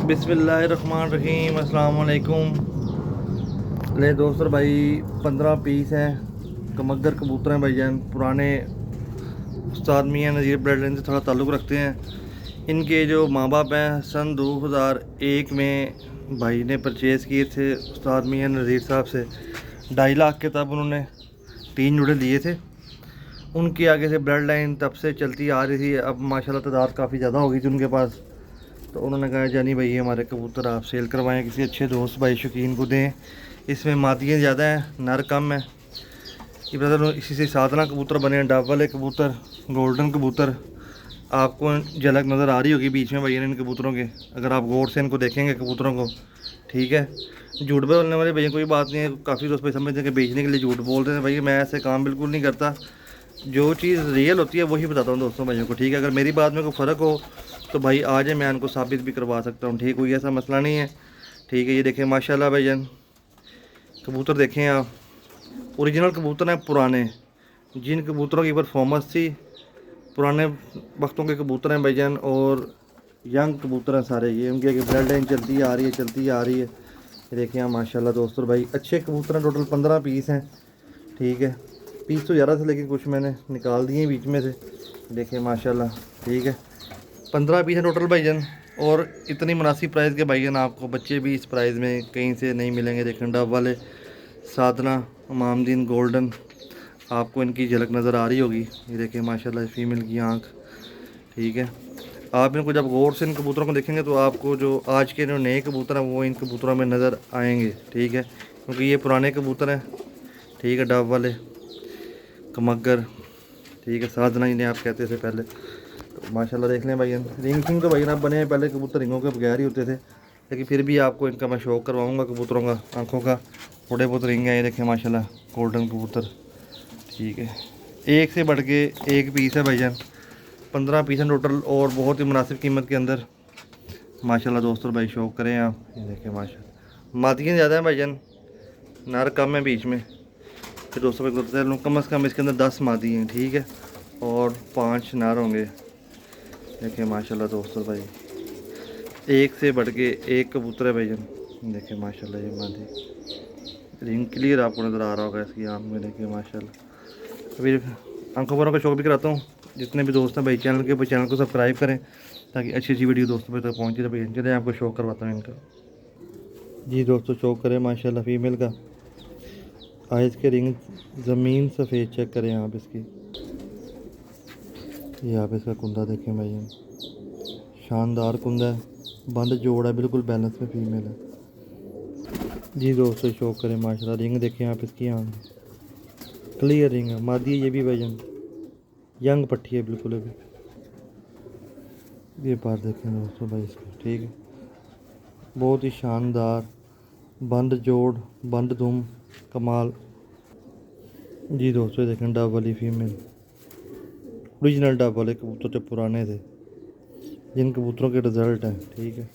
बिस्मिल्लाहिर्रहमानिर्रहीम, अस्सलाम वालेकुम। ले दोस्तों भाई 15 पीस हैं कमगर कबूतर हैं भाईजान। पुराने उस्ताद मियां नज़ीर ब्लड लाइन से थोड़ा ताल्लुक़ रखते हैं। इनके जो माँ बाप हैं सन 2001 में भाई ने परचेज़ किए थे उस्ताद मियां नज़ीर साहब से 2.5 लाख के। तब उन्होंने 3 जुड़े लिए थे। उनके आगे से ब्लड लाइन तब से चलती आ रही थी। अब माशाल्लाह तादाद काफ़ी ज़्यादा हो गई थी उनके पास। तो उन्होंने कहा जानी भाई हमारे कबूतर आप सेल करवाएं, किसी अच्छे दोस्त भाई शौकीन को दें। इसमें मादियाँ ज़्यादा हैं, नर कम है। ये ब्रदर इसी से साधना कबूतर बने हैं, डब वाले कबूतर, गोल्डन कबूतर। आपको झलक नज़र आ रही होगी बीच में भैया इन कबूतरों के, अगर आप गौर से इनको देखेंगे कबूतरों को। ठीक है, झूठ बोलने वाले भैया कोई बात नहीं है। काफ़ी दोस्त भाई समझते हैं कि बेचने के लिए झूठ बोलते हैं। भाई मैं ऐसे काम बिल्कुल नहीं करता, जो चीज़ रियल होती है वही बताता हूँ दोस्तों भाइयों को। ठीक है, अगर मेरी बात में कोई फ़र्क हो तो भाई आ जाए, मैं इनको साबित भी करवा सकता हूँ। ठीक, कोई ऐसा मसला नहीं है। ठीक है, ये देखें माशाल्लाह भाईजान कबूतर देखें आप, ओरिजिनल कबूतर हैं पुराने, जिन कबूतरों की परफॉर्मेंस थी पुराने वक्तों के कबूतर हैं भाईजान। और यंग कबूतर हैं सारे, ये उनकी ब्लड लाइन चलती आ रही है, चलती आ रही है। ये देखें आप माशाल्लाह दोस्तों भाई, अच्छे कबूतर हैं। टोटल 15 पीस हैं। ठीक है, पीस तो ज़्यादा थे लेकिन कुछ मैंने निकाल दिए बीच में से। देखें माशाल्लाह, ठीक है 15 पीस है टोटल भाईजान। और इतनी मुनासिब प्राइस के भाईजान आपको बच्चे भी इस प्राइस में कहीं से नहीं मिलेंगे। देखें डब वाले साधना मामदीन गोल्डन, आपको इनकी झलक नज़र आ रही होगी। ये देखें माशाल्लाह फीमेल की आँख। ठीक है, आप इनको जब गौर से इन कबूतरों को देखेंगे तो आपको जो आज के जो नए कबूतर हैं वो इन कबूतरों में नज़र आएंगे। ठीक है, क्योंकि ये पुराने कबूतर हैं। ठीक है, डब वाले कमगर, ठीक है साधना इन्हें आप कहते थे पहले। तो माशाल्लाह देख लें भाई, रिंग सिंग तो भाई ना बने हैं, पहले कबूतर रिंगों के बगैर ही होते थे। लेकिन फिर भी आपको इनका मैं शौक करवाऊँगा कबूतरों का, आँखों का। थोड़े बहुत रिंग हैं, ये देखें माशाल्लाह गोल्डन कबूतर। ठीक है, एक से बढ़ के एक पीस है भाईजान, 15 पीस हैं टोटल और बहुत ही मुनासिब कीमत के अंदर। माशाल्लाह दोस्तों भाई शौक करें आप। ये देखें माशाल्लाह मादियाँ ज़्यादा हैं भाईजान, नर कम है बीच में। फिर दोस्तों भाई कम अज़ कम इसके अंदर 10 मादी हैं। ठीक है, और 5 नर होंगे। देखिए माशाल्लाह दोस्तों भाई, एक से बढ़ के एक कबूतर है भाईजान। देखिए माशाल्लाह ये मादी, रिंग क्लियर आपको नज़र आ रहा होगा इसकी आँख में। देखिए माशाल्लाह, अभी आंखों पर का शौक भी कराता हूँ। जितने भी दोस्त हैं भाई चैनल के, चैनल को सब्सक्राइब करें ताकि अच्छी अच्छी वीडियो दोस्तों तक पहुँचे। तो भाई चलिए आपको शौक करवाता हूँ इनका। जी दोस्तों शौक करें माशाल्लाह फीमेल का। आइज़ के रिंग ज़मीन सफ़ेद चेक करें आप इसकी। ये आप इसका कुंदा देखें भाई, शानदार कुंदा है, बंद जोड़ है, बिल्कुल बैलेंस में फीमेल है। जी दोस्तों शौक करें माशाल्लाह, रिंग देखें आप इसकी, आँख क्लियर रिंग है, मादी ये भी भाईजान, यंग पट्टी है बिल्कुल अभी। ये बार देखें दोस्तों भाई इसका। ठीक है, बहुत ही शानदार बंद जोड़, बंद दुम, कमाल। जी दोस्तों देखें डब वाली फीमेल, ओरिजिनल डब वाले कबूतर जो पुराने थे, जिन कबूतरों के रिज़ल्ट हैं। ठीक है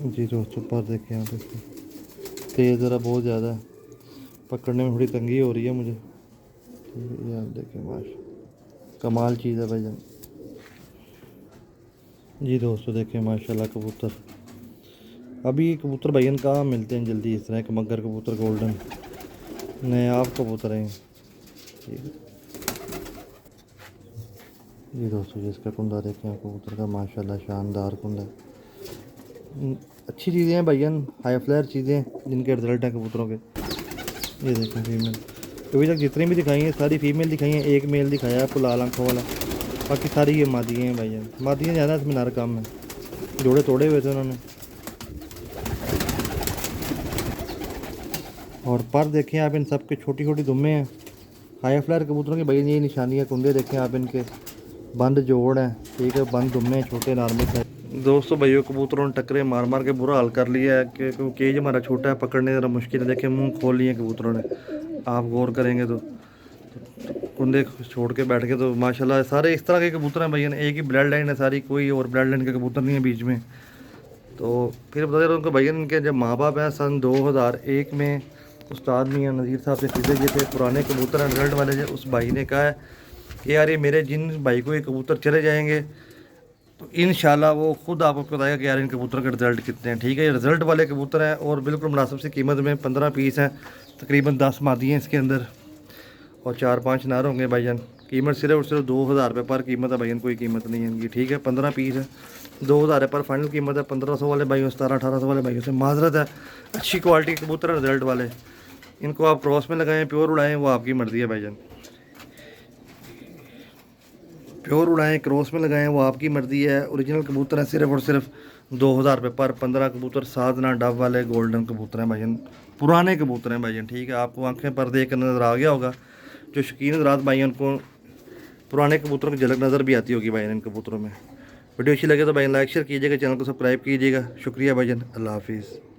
जी दोस्तों, पर देखें आप इसको, तेज़ ज़रा बहुत ज़्यादा है, पकड़ने में थोड़ी तंगी हो रही है मुझे। ठीक है, ये आप देखें माशा कमाल चीज़ है भाईजान। जी दोस्तों देखें माशाल्लाह कबूतर, अभी कबूतर भाईजान कहाँ मिलते हैं जल्दी इस तरह के मगर कबूतर गोल्डन, नए आप कबूतर हैं। ठीक है जी दोस्तों, जिसका कुंदा देखें आप कबूतर का, माशाल्लाह शानदार कुंदा। अच्छी चीज़ें हैं भाईजान, हाई फ्लेयर चीज़ें जिनके रिजल्ट हैं कबूतरों के। ये देखें फीमेल, अभी तक जितनी भी दिखाई हैं सारी फीमेल दिखाई हैं, एक मेल दिखाया है आपको लाल आंखों वाला, बाकी सारी ये मादियाँ हैं भाईजान। मादियाँ ज़्यादा, इसमें नर कम है, जोड़े तोड़े हुए थे उन्होंने। और पर देखें आप इन सब के छोटी छोटी दुम्मे हैं, हाई फ्लायर कबूतरों की भाई ये निशानियाँ, कुंदे देखें आप इनके, बंद जोड़ हैं। ठीक है, बंद दुम्मे छोटे नॉर्मल साइज। दोस्तों भाइयों कबूतरों ने टक्करे मार मार के बुरा हाल कर लिया है, क्योंकि केज हमारा छोटा है, पकड़ने ज़रा मुश्किल है। देखें मुंह खोल लिए कबूतरों ने, आप गौर करेंगे तो कुंदे छोड़ के बैठ के। तो माशाल्लाह सारे इस तरह के कबूतर हैं भैया, एक ही ब्लड लाइन है सारी, कोई और ब्लड लाइन के कबूतर नहीं है बीच में। तो फिर बता दें उनको भैया, इनके जब माँ बाप हैं सन 2001 में उस्ताद मियां नज़ीर साहब से खरीदे गए थे पुराने कबूतर हैं रिजल्ट वाले। उस भाई ने कहा है कि यार ये मेरे जिन भाई को ये कबूतर चले जाएंगे तो इंशाल्लाह वो खुद आपको बताएगा कि यार इन कबूतर के रिज़ल्ट कितने हैं। ठीक है, ये रिज़ल्ट वाले कबूतर हैं और बिल्कुल मुनासिब सी कीमत में 15 पीस हैं, तकरीबन 10 मादी हैं इसके अंदर और 4-5 नर होंगे भाईजान। कीमत सिर्फ और सिर्फ 2000 रुपये पर कीमत है भाईजान, कोई कीमत नहीं है इनकी। ठीक है, 15 पीस है, 2000 पर फाइनल कीमत है। 1500 वाले भाइयों, 1700-1800 वाले भाइयों से माजरत है। अच्छी क्वालिटी के कबूतर है रिज़ल्ट वाले, इनको आप क्रॉस में लगाएं, प्योर उड़ाएं, वो आपकी मर्ज़ी है भाईजान। प्योर उड़ाएं, क्रॉस में लगाएं, वो आपकी मर्ज़ी है। ओरिजिनल कबूतर है सिर्फ और सिर्फ 2000 रुपये पर। 15 कबूतर, 7 ना डब वाले गोल्डन कबूतर हैं भाईजान, पुराने कबूतर हैं भाईजान। ठीक है, आपको आंखें पर देख कर नज़र आ गया होगा, जो शौकीन हज़रात भाई उनको पुराने कबूतरों की झलक नज़र भी आती होगी भाई इन कबूतरों में। वीडियो अच्छी लगे तो भाई लाइक शेयर कीजिएगा, चैनल को सब्सक्राइब कीजिएगा। शुक्रिया भाईजान, अल्लाह हाफिज़।